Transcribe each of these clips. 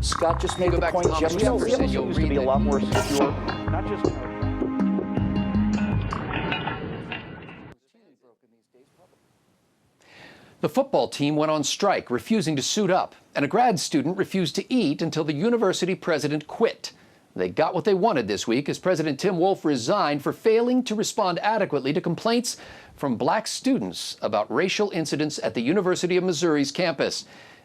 Scott just made the point. Jefferson used to be a lot more secure, not just. The football team went on strike, refusing to suit up, and a grad student refused to eat until the university president quit. They got what they wanted this week as President Tim Wolf resigned for failing to respond adequately to complaints from black students about racial incidents at the University of Missouri's campus.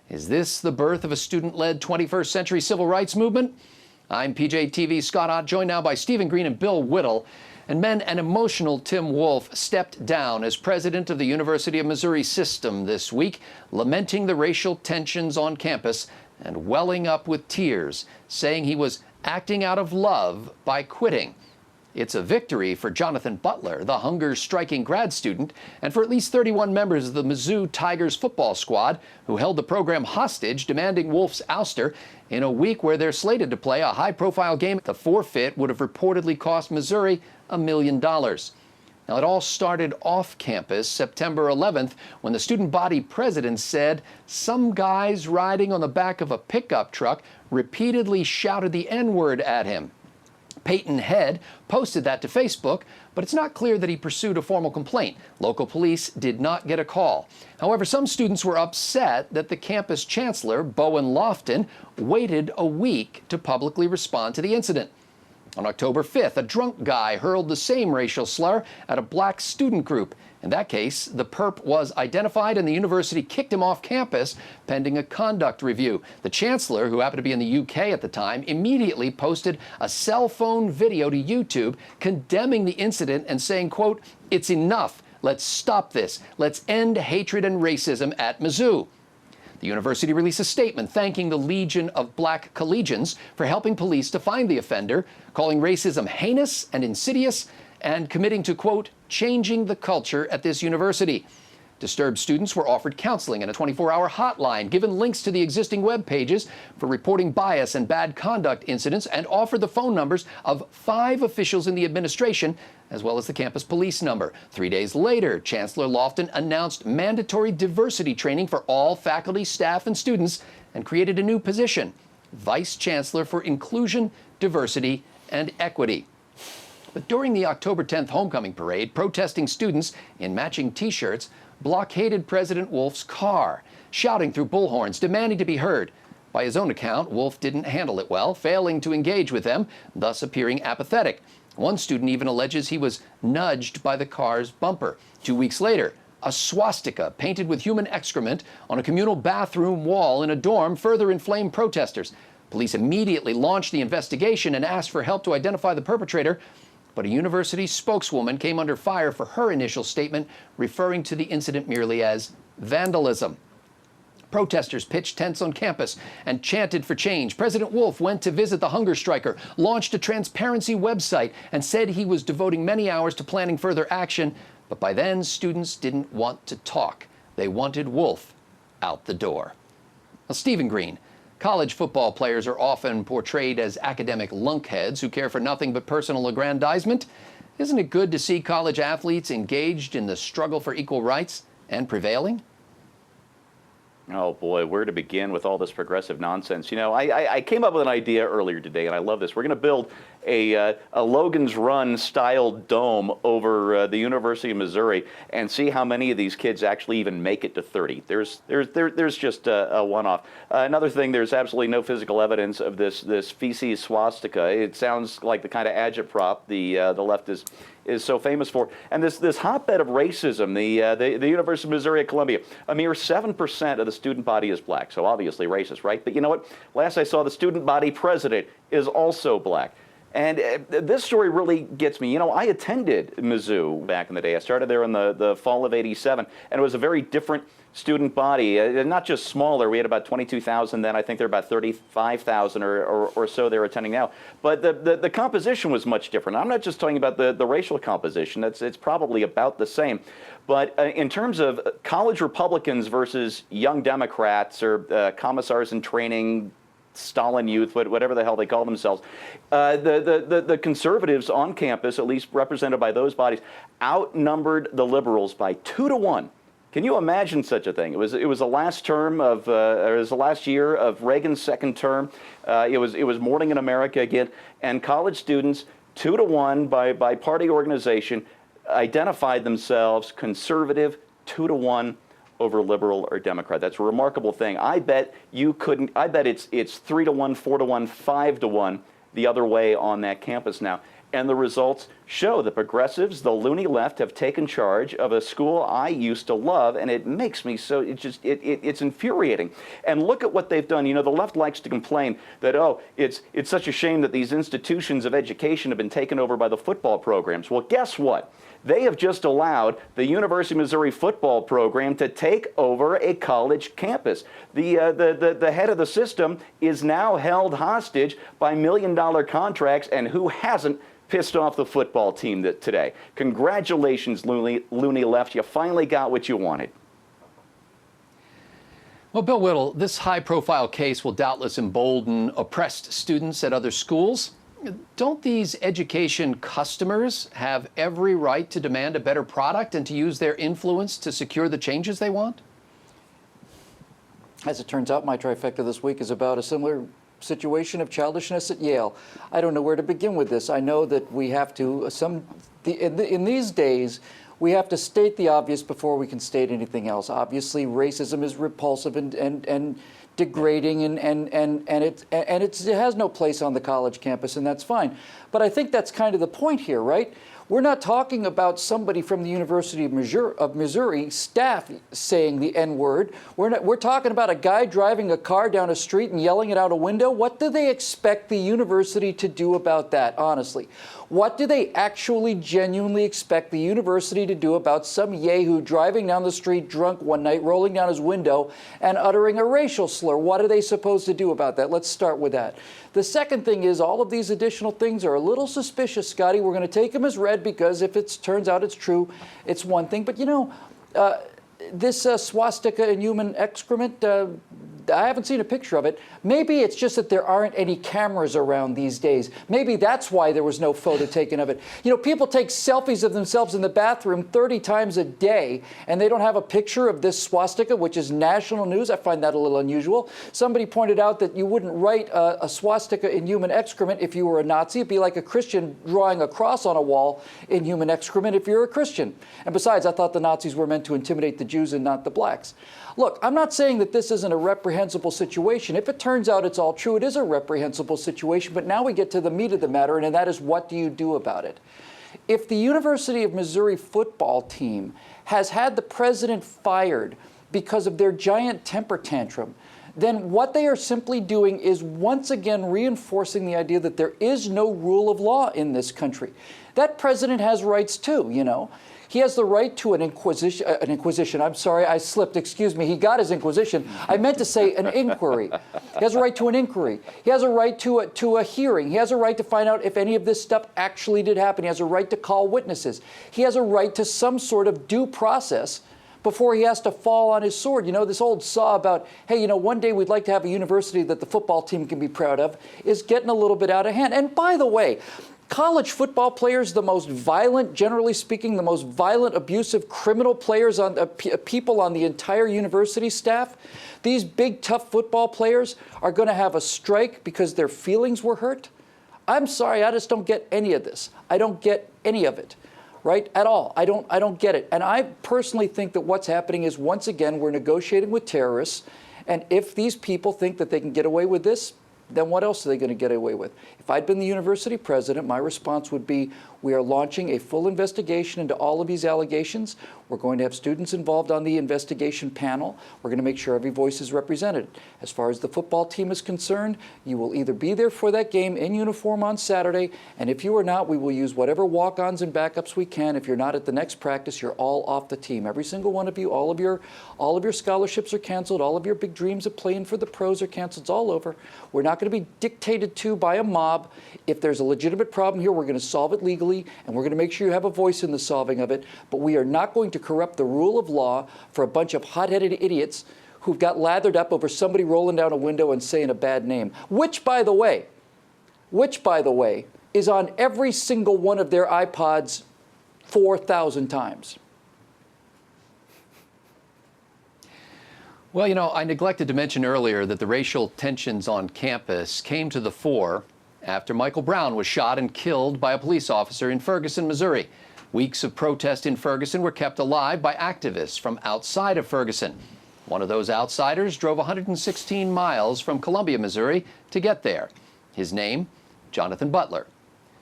Is this the birth of a student-led 21st century civil rights movement? I'm PJTV's Scott Ott, joined now by Stephen Green and Bill Whittle. And men, an emotional Tim Wolf stepped down as president of the University of Missouri system this week, lamenting the racial tensions on campus and welling up with tears, saying he was acting out of love by quitting. It's a victory for Jonathan Butler, the hunger-striking grad student, and for at least 31 members of the Mizzou Tigers football squad who held the program hostage, demanding Wolf's ouster in a week where they're slated to play a high-profile game. The forfeit would have reportedly cost Missouri $1 million. Now, it all started off campus September 11th when the student body president said some guys riding on the back of a pickup truck repeatedly shouted the N-word at him. Peyton Head posted that to Facebook, but it's not clear that he pursued a formal complaint. Local police did not get a call. However, some students were upset that the campus chancellor, Bowen Lofton, waited a week to publicly respond to the incident. On October 5th, a drunk guy hurled the same racial slur at a black student group. In that case, the perp was identified and the university kicked him off campus pending a conduct review. The chancellor, who happened to be in the UK at the time, immediately posted a cell phone video to YouTube condemning the incident and saying, quote, "It's enough. Let's stop this. Let's end hatred and racism at Mizzou." The university released a statement thanking the Legion of Black Collegians for helping police to find the offender, calling racism heinous and insidious, and committing to, quote, changing the culture at this university. Disturbed students were offered counseling and a 24-hour hotline, given links to the existing web pages for reporting bias and bad conduct incidents, and offered the phone numbers of 5 officials in the administration, as well as the campus police number. 3 days later, Chancellor Lofton announced mandatory diversity training for all faculty, staff, and students, and created a new position, Vice Chancellor for Inclusion, Diversity, and Equity. But during the October 10th homecoming parade, protesting students in matching T-shirts blockaded President Wolf's car, shouting through bullhorns, demanding to be heard. By his own account, Wolf didn't handle it well, failing to engage with them, thus appearing apathetic. One student even alleges he was nudged by the car's bumper. 2 weeks later, a swastika painted with human excrement on a communal bathroom wall in a dorm further inflamed protesters. Police immediately launched the investigation and asked for help to identify the perpetrator, but a university spokeswoman came under fire for her initial statement, referring to the incident merely as vandalism. Protesters pitched tents on campus and chanted for change. President Wolf went to visit the hunger striker, launched a transparency website, and said he was devoting many hours to planning further action. But by then, students didn't want to talk. They wanted Wolf out the door. Now, Stephen Green. College football players are often portrayed as academic lunkheads who care for nothing but personal aggrandizement. Isn't it good to see college athletes engaged in the struggle for equal rights and prevailing? Oh, boy, where to begin with all this progressive nonsense? You know, I came up with an idea earlier today, and I love this. We're going to build a Logan's Run style dome over the University of Missouri and see how many of these kids actually even make it to 30. There's just a one-off. Another thing, there's absolutely no physical evidence of this feces swastika. It sounds like the kind of agitprop the left is so famous for. And this hotbed of racism, the University of Missouri at Columbia, a mere 7% of the student body is black, so obviously racist, right? But you know what? Last I saw, the student body president is also black. And this story really gets me. You know, I attended Mizzou back in the day. I started there in the fall of '87, and it was a very different student body, not just smaller. We had about 22,000 then. I think there are about 35,000 or so they're attending now. But the composition was much different. I'm not just talking about the racial composition. It's probably about the same. But in terms of college Republicans versus young Democrats or commissars in training, Stalin youth, whatever the hell they call themselves, the conservatives on campus, at least represented by those bodies, outnumbered the liberals by 2 to 1. Can you imagine such a thing? It was the last term of, or it was the last year of Reagan's second term. It was Morning in America again, and college students 2-to-1 by party organization identified themselves conservative 2-to-1 over liberal or Democrat. That's a remarkable thing. I bet you couldn't. I bet it's 3-to-1, 4-to-1, 5-to-1 the other way on that campus now. And the results show the progressives, the loony left, have taken charge of a school I used to love, and it makes me so, it's infuriating. And look at what they've done. You know, the left likes to complain that, oh, it's such a shame that these institutions of education have been taken over by the football programs. Well, guess what? They have just allowed the University of Missouri football program to take over a college campus. The head of the system is now held hostage by million-dollar contracts, and who hasn't pissed off the football team today? Congratulations, loony left. You finally got what you wanted. Well, Bill Whittle, this high-profile case will doubtless embolden oppressed students at other schools. Don't these education customers have every right to demand a better product and to use their influence to secure the changes they want? As it turns out, my trifecta this week is about a similar situation of childishness at Yale. I don't know where to begin with this. I know that we have to, in these days, we have to state the obvious before we can state anything else. Obviously, racism is repulsive and degrading, and it has no place on the college campus, and that's fine. But I think that's kind of the point here, right? We're not talking about somebody from the University of Missouri staff saying the N-word. We're talking about a guy driving a car down a street and yelling it out a window. What do they expect the university to do about that, honestly? What do they actually genuinely expect the university to do about some yahoo driving down the street drunk one night, rolling down his window, and uttering a racial slur? What are they supposed to do about that? Let's start with that. The second thing is all of these additional things are a little suspicious, Scotty. We're going to take them as read because if it turns out it's true, it's one thing. But, you know, this swastika in human excrement, I haven't seen a picture of it. Maybe it's just that there aren't any cameras around these days. Maybe that's why there was no photo taken of it. You know, people take selfies of themselves in the bathroom 30 times a day, and they don't have a picture of this swastika, which is national news. I find that a little unusual. Somebody pointed out that you wouldn't write a swastika in human excrement if you were a Nazi. It'd be like a Christian drawing a cross on a wall in human excrement if you're a Christian. And besides, I thought the Nazis were meant to intimidate the Jews and not the blacks. Look, I'm not saying that this isn't a reprehensible situation. If it turns out it's all true, it is a reprehensible situation. But now we get to the meat of the matter, and that is, what do you do about it? If the University of Missouri football team has had the president fired because of their giant temper tantrum, then what they are simply doing is once again reinforcing the idea that there is no rule of law in this country. That president has rights too, you know. He has the right to an inquisition. I'm sorry, I slipped. Excuse me. He got his inquisition. I meant to say an inquiry. He has a right to an inquiry. He has a right to a hearing. He has a right to find out if any of this stuff actually did happen. He has a right to call witnesses. He has a right to some sort of due process before he has to fall on his sword. You know, this old saw about, hey, you know, one day we'd like to have a university that the football team can be proud of, is getting a little bit out of hand. And by the way, college football players, the most violent, generally speaking, the most violent, abusive, criminal players, on people on the entire university staff, these big, tough football players are going to have a strike because their feelings were hurt. I'm sorry, I just don't get any of this. I don't get any of it, right, at all. I don't get it. And I personally think that what's happening is, once again, we're negotiating with terrorists. And if these people think that they can get away with this, then what else are they going to get away with? If I'd been the university president, my response would be, we are launching a full investigation into all of these allegations. We're going to have students involved on the investigation panel. We're going to make sure every voice is represented. As far as the football team is concerned, you will either be there for that game in uniform on Saturday, and if you are not, we will use whatever walk-ons and backups we can. If you're not at the next practice, you're all off the team. Every single one of you, all of your scholarships are canceled. All of your big dreams of playing for the pros are canceled. It's all over. We're not going to be dictated to by a mob. If there's a legitimate problem here, we're going to solve it legally, and we're going to make sure you have a voice in the solving of it. But we are not going to corrupt the rule of law for a bunch of hot-headed idiots who've got lathered up over somebody rolling down a window and saying a bad name, which, by the way, is on every single one of their iPods 4,000 times. Well, you know, I neglected to mention earlier that the racial tensions on campus came to the fore after Michael Brown was shot and killed by a police officer in Ferguson, Missouri. Weeks of protest in Ferguson were kept alive by activists from outside of Ferguson. One of those outsiders drove 116 miles from Columbia, Missouri to get there. His name, Jonathan Butler.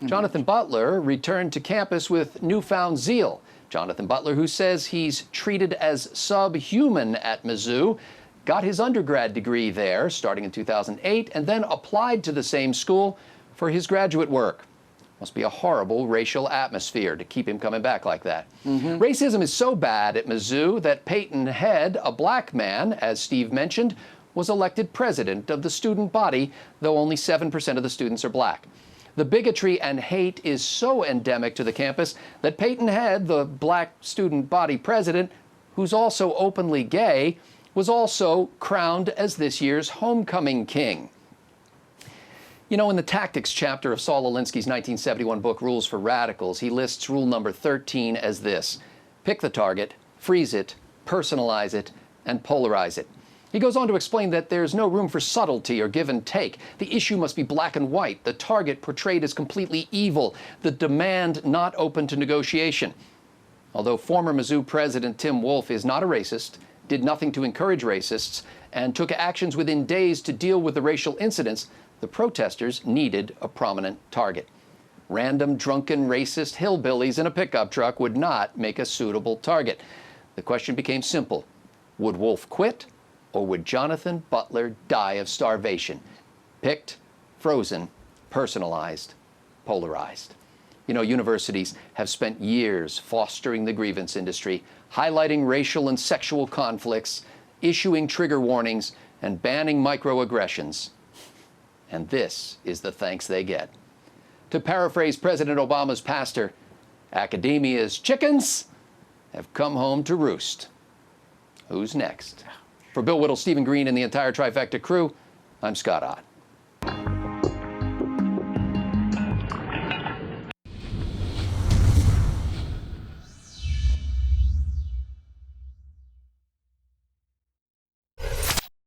Jonathan Butler returned to campus with newfound zeal. Jonathan Butler, who says he's treated as subhuman at Mizzou, got his undergrad degree there starting in 2008 and then applied to the same school for his graduate work. Must be a horrible racial atmosphere to keep him coming back like that. Racism is so bad at Mizzou that Peyton Head, a black man, as Steve mentioned, was elected president of the student body, though only 7% of the students are black. The bigotry and hate is so endemic to the campus that Peyton Head, the black student body president, who's also openly gay, was also crowned as this year's homecoming king. You know, in the tactics chapter of Saul Alinsky's 1971 book, Rules for Radicals, he lists rule number 13 as this: pick the target, freeze it, personalize it, and polarize it. He goes on to explain that there's no room for subtlety or give and take. The issue must be black and white, the target portrayed as completely evil, the demand not open to negotiation. Although former Mizzou President Tim Wolf is not a racist, did nothing to encourage racists, and took actions within days to deal with the racial incidents, the protesters needed a prominent target. Random drunken racist hillbillies in a pickup truck would not make a suitable target. The question became simple: would Wolf quit, or would Jonathan Butler die of starvation? Picked, frozen, personalized, polarized. You know, universities have spent years fostering the grievance industry, highlighting racial and sexual conflicts, issuing trigger warnings, and banning microaggressions. And this is the thanks they get. To paraphrase President Obama's pastor, academia's chickens have come home to roost. Who's next? For Bill Whittle, Stephen Green, and the entire Trifecta crew, I'm Scott Ott.